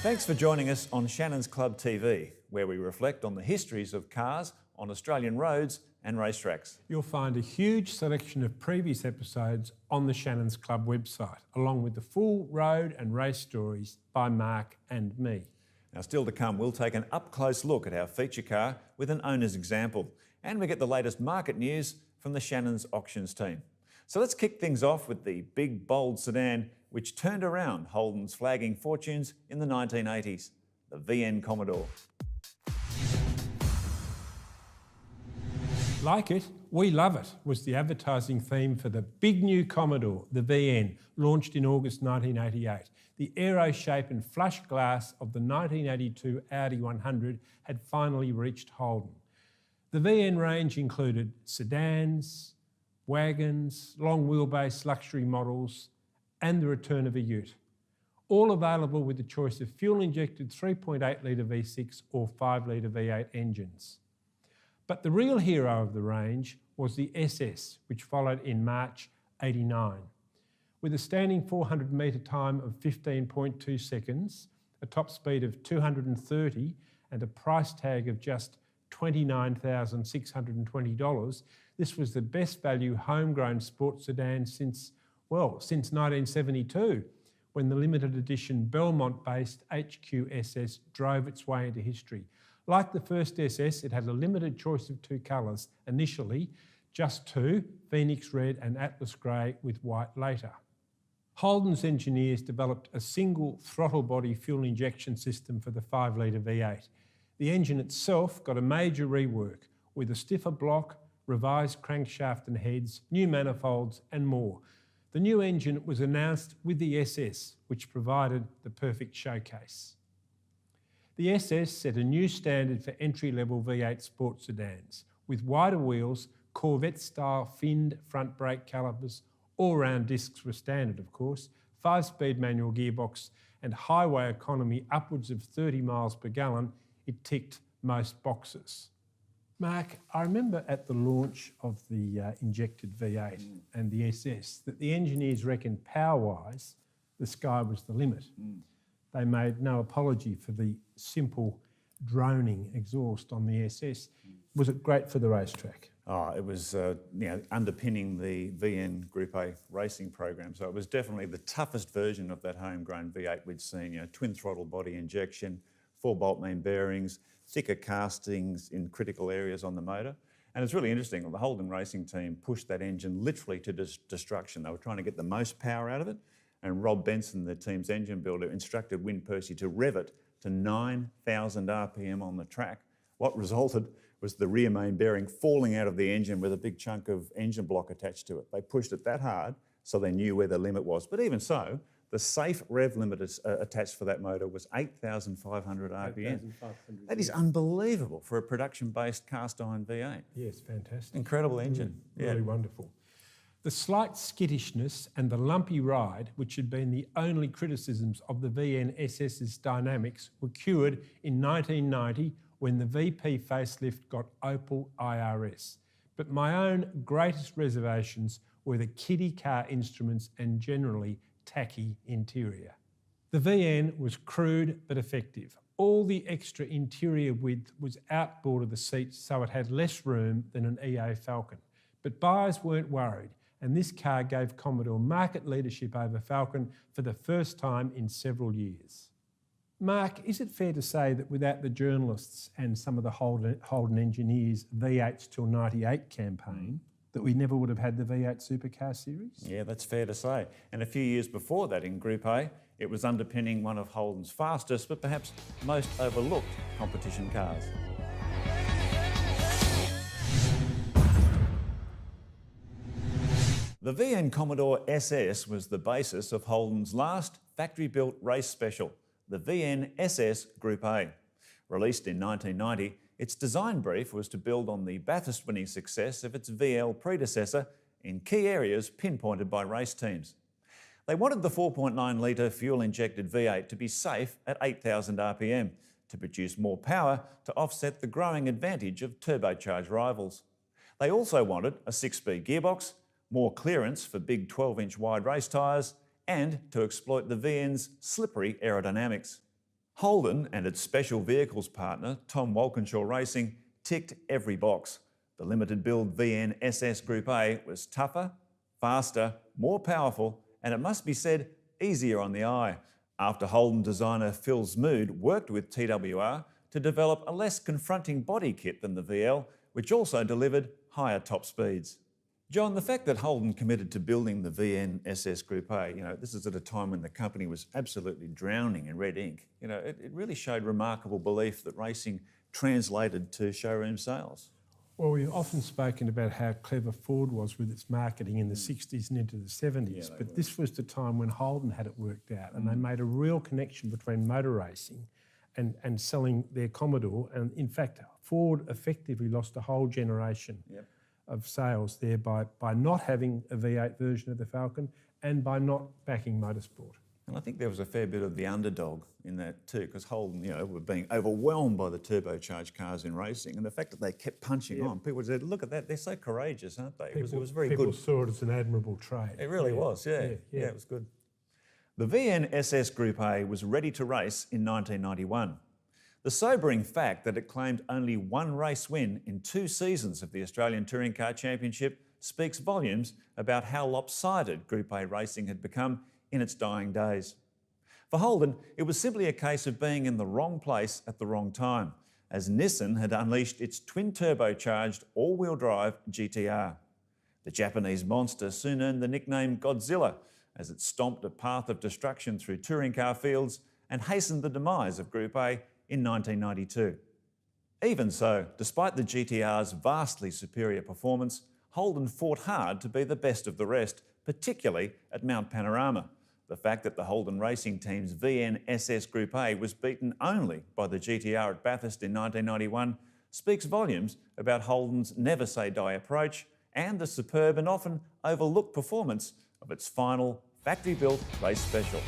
Thanks for joining us on Shannons Club TV, where we reflect on the histories of cars on Australian roads and racetracks. You'll find a huge selection of previous episodes on the Shannons Club website, along with the full road and race stories by Mark and me. Now, still to come, we'll take an up-close look at our feature car with an owner's example, and we get the latest market news from the Shannons auctions team. So let's kick things off with the big, bold sedan which turned around Holden's flagging fortunes in the 1980s, the VN Commodore. Like it, we love it was the advertising theme for the big new Commodore, the VN, launched in August 1988. The aero shape and flush glass of the 1982 Audi 100 had finally reached Holden. The VN range included sedans, wagons, long wheelbase luxury models, and the return of a ute. All available with the choice of fuel-injected 3.8 litre V6 or 5 litre V8 engines. But the real hero of the range was the SS, which followed in March '89. With a standing 400 metre time of 15.2 seconds, a top speed of 230 and a price tag of just $29,620, this was the best value homegrown sports sedan since 1972, when the limited edition Belmont-based HQ SS drove its way into history. Like the first SS, it had a limited choice of two colours, initially just two, Phoenix Red and Atlas Grey with white later. Holden's engineers developed a single throttle body fuel injection system for the 5 litre V8. The engine itself got a major rework with a stiffer block, revised crankshaft and heads, new manifolds and more. The new engine was announced with the SS, which provided the perfect showcase. The SS set a new standard for entry-level V8 sports sedans, with wider wheels, Corvette-style finned front brake calipers, all-round discs were standard of course, 5-speed manual gearbox and highway economy upwards of 30 miles per gallon. It ticked most boxes. Mark, I remember at the launch of the injected V8 and the SS that the engineers reckoned power-wise the sky was the limit. They made no apology for the simple droning exhaust on the SS. Was it great for the racetrack? Oh, it was underpinning the VN Group A racing program. So it was definitely the toughest version of that homegrown V8 we'd seen. Twin throttle body injection, 4-bolt main bearings, thicker castings in critical areas on the motor. And it's really interesting, the Holden racing team pushed that engine literally to destruction. They were trying to get the most power out of it, and Rob Benson, the team's engine builder, instructed Win Percy to rev it to 9,000 RPM on the track. What resulted was the rear main bearing falling out of the engine with a big chunk of engine block attached to it. They pushed it that hard so they knew where the limit was. But even so, the safe rev limit attached for that motor was 8,500 RPM. 8,500. That is unbelievable for a production-based cast-iron V8. Yes, fantastic. Incredible engine. Really wonderful. The slight skittishness and the lumpy ride, which had been the only criticisms of the VN SS's dynamics, were cured in 1990 when the VP facelift got Opel IRS. But my own greatest reservations were the kiddie car instruments and generally tacky interior. The VN was crude but effective. All the extra interior width was outboard of the seats, so it had less room than an EA Falcon. But buyers weren't worried, and this car gave Commodore market leadership over Falcon for the first time in several years. Mark, is it fair to say that without the journalists and some of the Holden engineers' V8s till 98 campaign, that we never would have had the V8 Supercar Series? Yeah, that's fair to say. And a few years before that in Group A, it was underpinning one of Holden's fastest but perhaps most overlooked competition cars. The VN Commodore SS was the basis of Holden's last factory-built race special, the VN SS Group A. Released in 1990, its design brief was to build on the Bathurst-winning success of its VL predecessor in key areas pinpointed by race teams. They wanted the 4.9 litre fuel-injected V8 to be safe at 8,000 RPM, to produce more power to offset the growing advantage of turbocharged rivals. They also wanted a 6-speed gearbox, more clearance for big 12-inch wide race tyres, and to exploit the VN's slippery aerodynamics. Holden and its special vehicles partner, Tom Walkinshaw Racing, ticked every box. The limited build VN SS Group A was tougher, faster, more powerful, and it must be said, easier on the eye. After Holden designer Phil Smood worked with TWR to develop a less confronting body kit than the VL, which also delivered higher top speeds. John, the fact that Holden committed to building the VN SS Group A, this is at a time when the company was absolutely drowning in red ink. It really showed remarkable belief that racing translated to showroom sales. Well, we've often spoken about how clever Ford was with its marketing in the 60s and into the 70s, but this was the time when Holden had it worked out, and they made a real connection between motor racing and selling their Commodore. And in fact, Ford effectively lost a whole generation of sales there by not having a V8 version of the Falcon and by not backing motorsport. And I think there was a fair bit of the underdog in that too, because Holden, were being overwhelmed by the turbocharged cars in racing, and the fact that they kept punching on, people said, "Look at that, they're so courageous, aren't they?" It was very good. People saw it as an admirable trade. It really was, yeah, it was good. The VN SS Group A was ready to race in 1991. The sobering fact that it claimed only one race win in 2 seasons of the Australian Touring Car Championship speaks volumes about how lopsided Group A racing had become in its dying days. For Holden, it was simply a case of being in the wrong place at the wrong time, as Nissan had unleashed its twin-turbocharged all-wheel drive GTR. The Japanese monster soon earned the nickname Godzilla, as it stomped a path of destruction through touring car fields and hastened the demise of Group A in 1992. Even so, despite the GTR's vastly superior performance, Holden fought hard to be the best of the rest, particularly at Mount Panorama. The fact that the Holden Racing Team's VN SS Group A was beaten only by the GTR at Bathurst in 1991 speaks volumes about Holden's never-say-die approach and the superb and often overlooked performance of its final factory-built race special.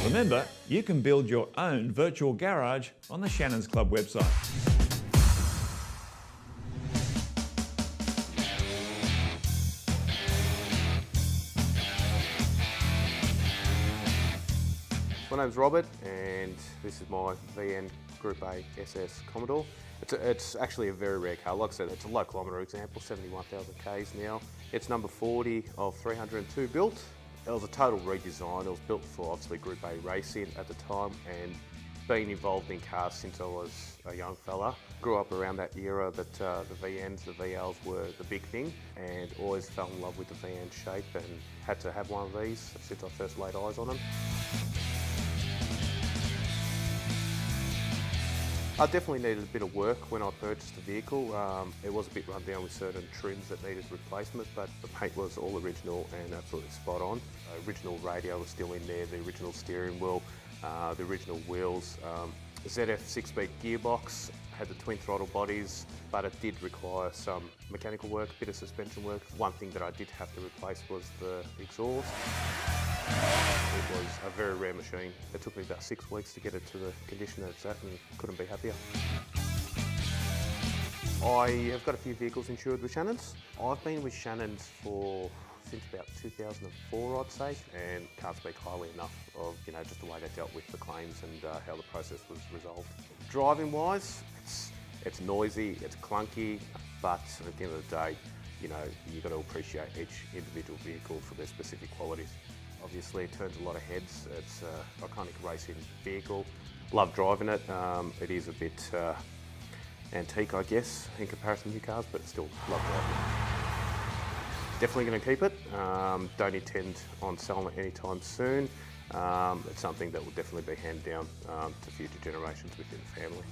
Remember, you can build your own virtual garage on the Shannons Club website. My name's Robert, and this is my VN Group A SS Commodore. It's actually a very rare car. Like I said, it's a low kilometre example, 71,000 Ks now. It's number 40 of 302 built. It was a total redesign. It was built for obviously Group A racing at the time, and been involved in cars since I was a young fella. Grew up around that era that the VNs, the VLs were the big thing, and always fell in love with the VN shape and had to have one of these since I first laid eyes on them. I definitely needed a bit of work when I purchased the vehicle. It was a bit run down with certain trims that needed replacement, but the paint was all original and absolutely spot on. The original radio was still in there, the original steering wheel, the original wheels. The ZF 6-speed gearbox had the twin throttle bodies, but it did require some mechanical work, a bit of suspension work. One thing that I did have to replace was the exhaust. It was a very rare machine. It took me about 6 weeks to get it to the condition that it's at, and couldn't be happier. I have got a few vehicles insured with Shannons. I've been with Shannons since about 2004, I'd say, and can't speak highly enough of just the way they dealt with the claims and how the process was resolved. Driving wise, it's noisy, it's clunky, but at the end of the day, you've got to appreciate each individual vehicle for their specific qualities. Obviously, it turns a lot of heads. It's an iconic racing vehicle. Love driving it. It is a bit antique, I guess, in comparison to new cars, but still love driving it. Definitely going to keep it. Don't intend on selling it anytime soon. It's something that will definitely be handed down to future generations within the family.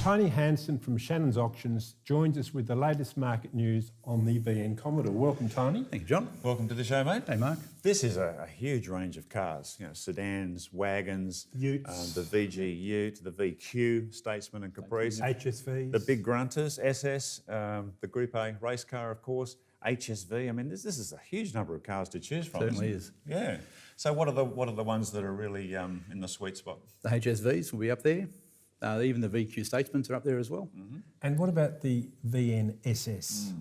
Tony Hansen from Shannons Auctions joins us with the latest market news on the VN Commodore. Welcome, Tony. Thank you, John. Welcome to the show, mate. Hey, Mark. This is a huge range of cars, sedans, wagons, Utes. the VG Ute, the VQ, Statesman and Caprice, HSVs. the big grunters, SS, the Group A race car, of course, HSV. I mean, this is a huge number of cars to choose from. Certainly is. Yeah. So what are the ones that are really in the sweet spot? The HSVs will be up there. Even the VQ Statesmans are up there as well. And what about the VNSS?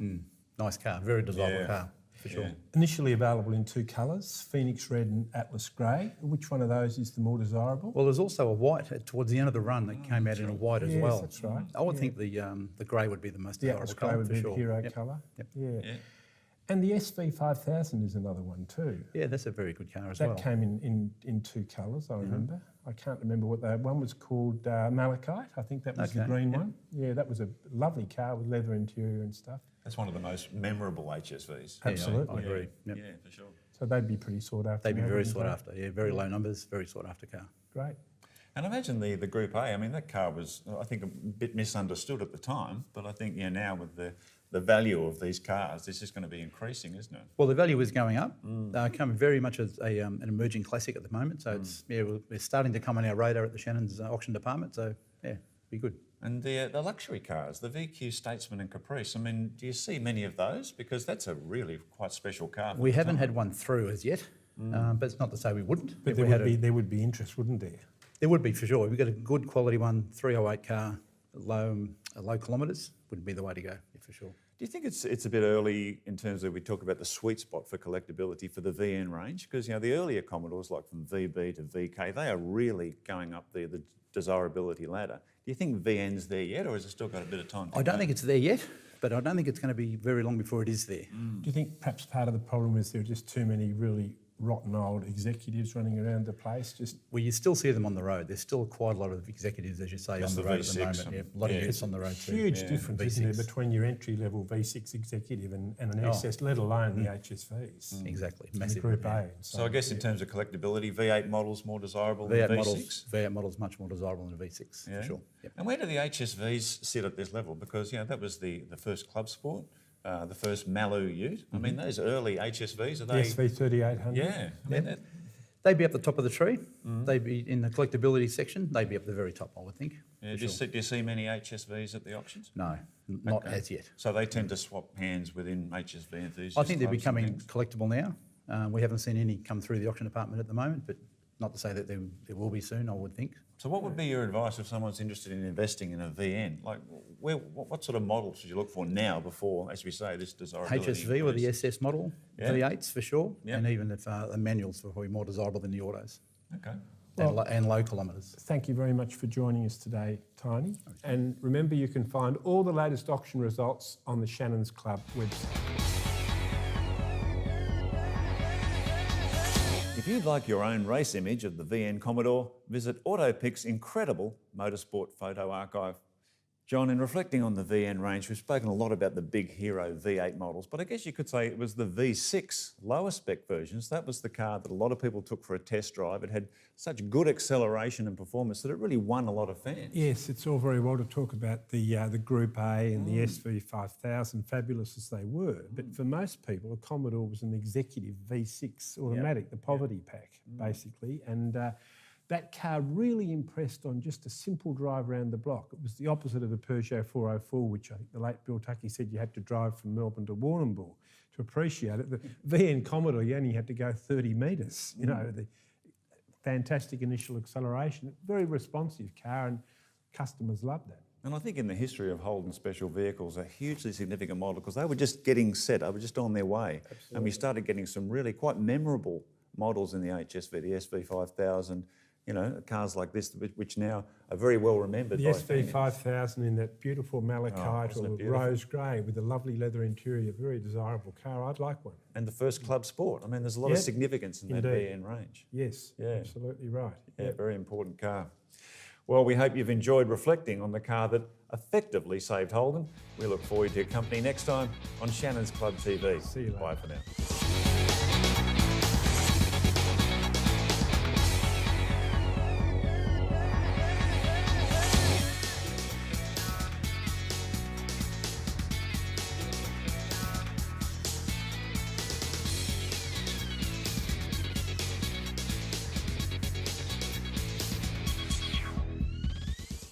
Nice car, very desirable car, for sure. Initially available in 2 colours, Phoenix Red and Atlas Grey. Which one of those is the more desirable? Well, there's also a white towards the end of the run that came out in a white as well. Yes, that's right. I would think the grey would be the most The desirable Atlas Grey colour would for be sure. the hero Yep. colour. Yep. Yeah. And the SV5000 is another one too. Yeah, that's a very good car as That well. came in 2 colours, I remember. I can't remember what that one was called. Malachite, I think that was the Okay, green yeah. one. Yeah, that was a lovely car with leather interior and stuff. That's one of the most memorable HSVs. Yeah, Absolutely. I agree. Yep. Yeah, for sure. So they'd be pretty sought after. They'd be now, very wouldn't sought they? after. Yeah, very low numbers, very sought after car. Great. And imagine the Group A. I mean, that car was, I think, a bit misunderstood at the time, but I think now with the value of these cars, this is going to be increasing, isn't it? Well, the value is going up. Coming very much as an emerging classic at the moment. So it's we're starting to come on our radar at the Shannons auction department. So yeah, be good. And the luxury cars, the VQ Statesman and Caprice, I mean, do you see many of those? Because that's a really quite special car. for We the haven't time. had one through as yet, but it's not to say we wouldn't. But If there we had would be interest, wouldn't there? there would be for sure. We've got a good quality one, 308 car, low kilometres would be the way to go, yeah, for sure. Do you think it's a bit early in terms of we talk about the sweet spot for collectability for the VN range? Because the earlier Commodores, like from VB to VK, they are really going up the desirability ladder. Do you think VN's there yet, or has it still got a bit of time to I don't go? think it's there yet, but I don't think it's going to be very long before it is there. Do you think perhaps part of the problem is there are just too many really rotten old executives running around the place? Just Well, you still see them on the road. There's still quite a lot of executives, as you say, That's on the the road at the V6 moment. and- Yeah, a lot yeah. of youths on the road too. huge Yeah, difference, V6. isn't there, between your entry-level V6 executive and an SS, let alone the HSVs. Exactly, and the massive. Group yeah. A. And So I guess in terms of collectability, V8 models more desirable V8 than models, V6? V8 models much more desirable than a V6 Yeah. for sure. Yep. And where do the HSVs sit at this level? Because that was the first club sport, the first Malu Ute. I mean, those early HSVs, are The they? SV3800. Yeah, I mean, Yeah. They'd be up the top of the tree. They'd be in the collectability section. They'd be up the very top, I would think. yeah, for do, you sure. see, do you see many HSVs at the auctions? No, not Okay. as yet. So they tend to swap hands within HSV enthusiasts. I think they're clubs and becoming things. collectible now. We haven't seen any come through the auction department at the moment, but not to say that there will be soon, I would think. So what would be your advice if someone's interested in investing in a VN? Like, what sort of models should you look for now before, as we say, this desirability HSV or the increase? SS model, Yeah. V8s for sure, Yeah. and even if the manuals are probably more desirable than the autos Okay. and low kilometres. Thank you very much for joining us today, Tiny. And remember, you can find all the latest auction results on the Shannons Club website. If you'd like your own race image of the VN Commodore, visit AutoPic's incredible motorsport photo archive. John, in reflecting on the VN range, we've spoken a lot about the big hero V8 models, but I guess you could say it was the V6 lower spec versions. That was the car that a lot of people took for a test drive. It had such good acceleration and performance that it really won a lot of fans. Yes, it's all very well to talk about the Group A and the SV5000, fabulous as they were, but for most people, a Commodore was an executive V6 automatic, the poverty pack, basically, and that car really impressed on just a simple drive around the block. It was the opposite of the Peugeot 404, which I think the late Bill Tuckey said you had to drive from Melbourne to Warrnambool to appreciate it. The VN Commodore, you only had to go 30 metres, the fantastic initial acceleration. Very responsive car, and customers loved that. And I think in the history of Holden special vehicles, a hugely significant model because they were just getting set, they were just on their way. Absolutely. And we started getting some really quite memorable models in the HSV, the SV5000, cars like this, which now are very well remembered. The by SV5000 in that beautiful malachite wasn't it or beautiful? rose grey with a lovely leather interior, very desirable car. I'd like one. And the first club sport. I mean, there's a lot of Yep, significance in that indeed. VN range. Yes, Yeah. absolutely right. Yeah, Yep. very important car. Well, we hope you've enjoyed reflecting on the car that effectively saved Holden. We look forward to your company next time on Shannons Club TV. See you later. Bye for now.